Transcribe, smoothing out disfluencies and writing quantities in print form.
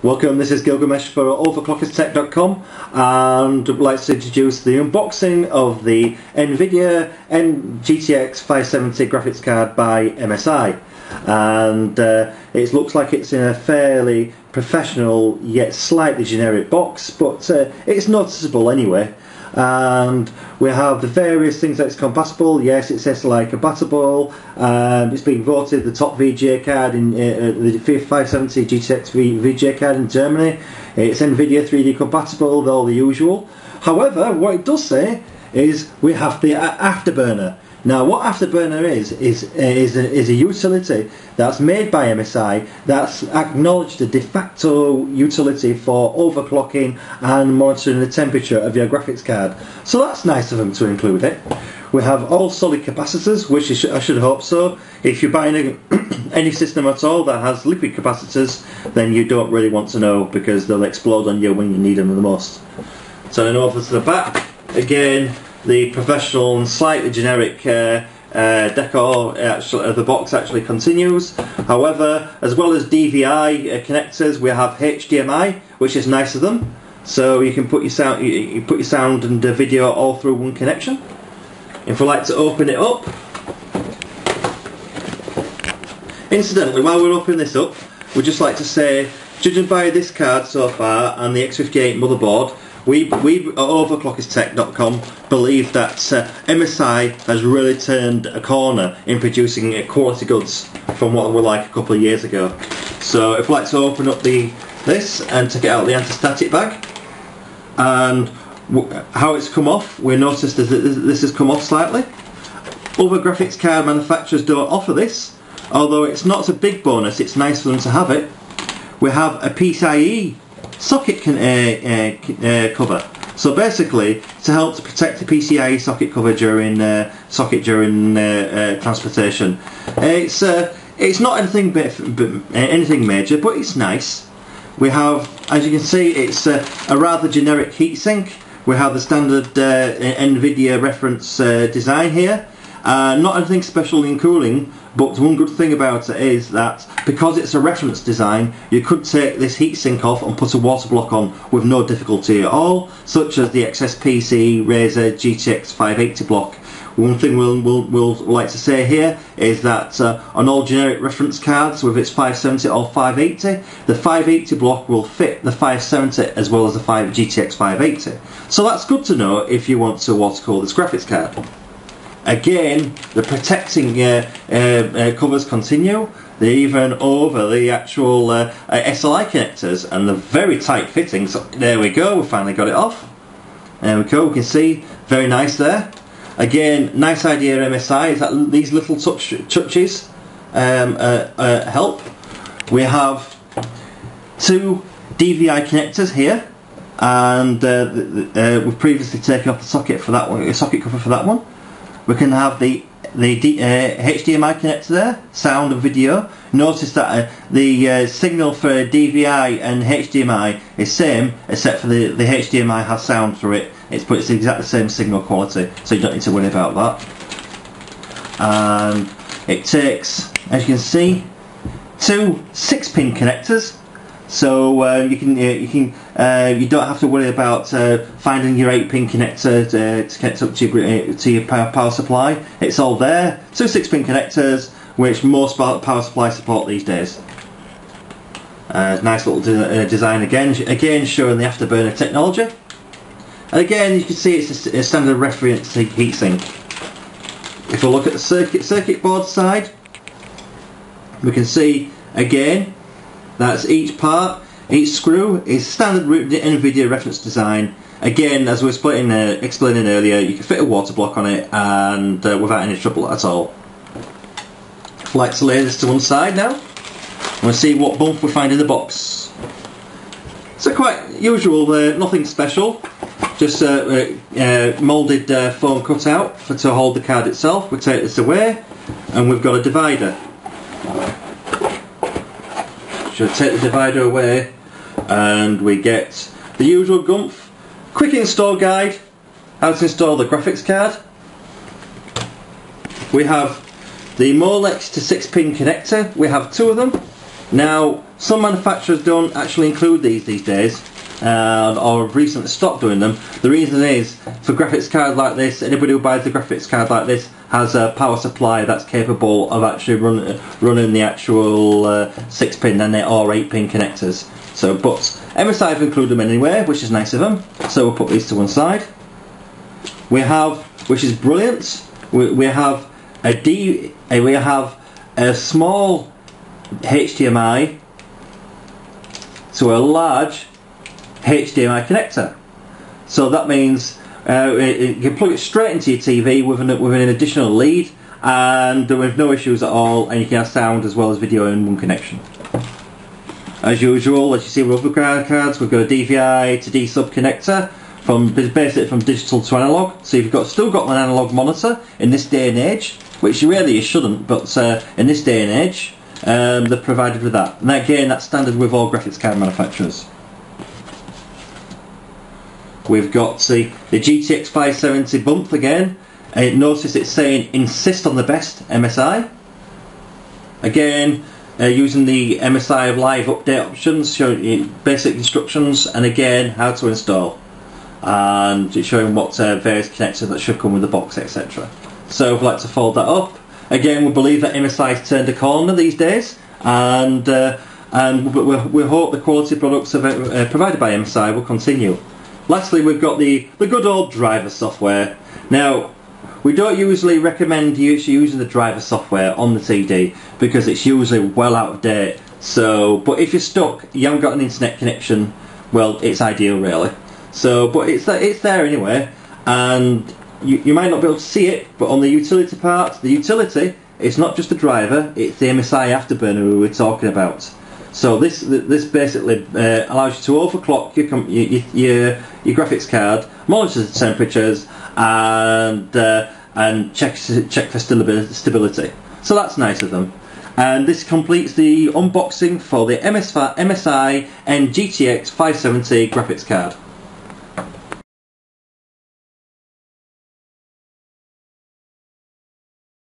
Welcome, this is Gilgamesh for overclockerstech.com, and I'd like to introduce the unboxing of the NVIDIA GTX 570 graphics card by MSI. And it looks like it's in a fairly professional yet slightly generic box, but it's noticeable anyway. And we have the various things that's compatible. Yes, it says like compatible. It's been voted the top VGA card in the 570 GTX VGA card in Germany. It's NVIDIA 3D compatible, all the usual. However, what it does say is we have the Afterburner. Now, what Afterburner is a utility that's made by MSI that's acknowledged a de facto utility for overclocking and monitoring the temperature of your graphics card. So that's nice of them to include it. We have all solid capacitors, which I should hope so. If you're buying any system at all that has liquid capacitors, then you don't really want to know, because they'll explode on you when you need them the most. So then over to the back, again, the professional and slightly generic decor of the box actually continues. However, as well as DVI connectors, we have HDMI, which is nice of them. So you can put your sound and video all through one connection. If we like to open it up, incidentally, while we're opening this up, we'd just like to say, judging by this card so far and the X58 motherboard, we at overclockerstech.com believe that MSI has really turned a corner in producing quality goods from what were like a couple of years ago. So if we like to open up this and take it out of the anti-static bag, and how it's come off, we noticed that this has come off slightly. Other graphics card manufacturers don't offer this, although it's not a big bonus, it's nice for them to have it. We have a PCIe socket cover. So basically, to help to protect the PCIe socket cover during transportation. It's not anything major, but it's nice. We have, as you can see, it's a rather generic heatsink. We have the standard NVIDIA reference design here. Not anything special in cooling, but one good thing about it is that because it's a reference design, you could take this heatsink off and put a water block on with no difficulty at all, such as the XSPC Razer GTX 580 block. One thing we'll like to say here is that on all generic reference cards with its 570 or 580, the 580 block will fit the 570 as well as the GTX 580. So that's good to know if you want to water cool this graphics card. Again, the protecting covers continue. They're even over the actual SLI connectors and the very tight fittings. There we go, we finally got it off. There we go, we can see, very nice there. Again, nice idea MSI is that these little touches help. We have two DVI connectors here, and we've previously taken off the socket for that one, a socket cover for that one. We can have the HDMI connector there, sound and video. Notice that the signal for DVI and HDMI is same, except for the HDMI has sound through it. It's the exact same signal quality, so you don't need to worry about that. And it takes, as you can see, two 6-pin connectors. So you don't have to worry about finding your 8-pin connector to connect up to your power supply. It's all there. Two 6-pin connectors, which most power supplies support these days. Nice little design again showing the Afterburner technology. And again, you can see it's a standard reference heatsink. If we look at the circuit board side, we can see again, that's each part, each screw is standard NVIDIA reference design. Again, as we were explaining earlier, you can fit a water block on it and without any trouble at all. I'd like to lay this to one side now. We'll see what bump we find in the box. So quite usual, nothing special. Just moulded foam cutout to hold the card itself. We take this away and we've got a divider. Should take the divider away and we get the usual gumph. Quick install guide, how to install the graphics card. We have the Molex to 6-pin connector, we have two of them. Now some manufacturers don't actually include these days, or have recently stopped doing them. The reason is, for graphics cards like this, anybody who buys the graphics card like this has a power supply that's capable of actually running the actual 6-pin and or 8-pin connectors. So, but MSI have included them anyway, which is nice of them. So we'll put these to one side. We have, which is brilliant, we have we have a small HDMI to a large HDMI connector. So that means you can plug it straight into your TV with an additional lead, and with no issues at all, and you can have sound as well as video in one connection. As usual, as you see with other cards, we've got a DVI to D-sub connector, basically from digital to analog. So if you've still got an analog monitor in this day and age, which really you shouldn't, but in this day and age, they're provided with that. And again, that's standard with all graphics card manufacturers. We've got the GTX 570 bump again. Notice it's saying insist on the best MSI. Again, using the MSI live update options, showing you basic instructions, and again how to install, and showing what various connectors that should come with the box, etc. So if I'd like to fold that up, again we believe that MSI has turned a corner these days, and we hope the quality products provided by MSI will continue. Lastly, we've got the good old driver software. Now, we don't usually recommend using the driver software on the TD because it's usually well out of date. So, but if you're stuck, you haven't got an internet connection, well, it's ideal really. So, but it's there anyway, and you might not be able to see it, but on the utility part, it's not just the driver, it's the MSI Afterburner we were talking about. So this basically allows you to overclock your graphics card, monitor the temperatures, and check for stability. So that's nice of them. And this completes the unboxing for the MSI N570GTX graphics card.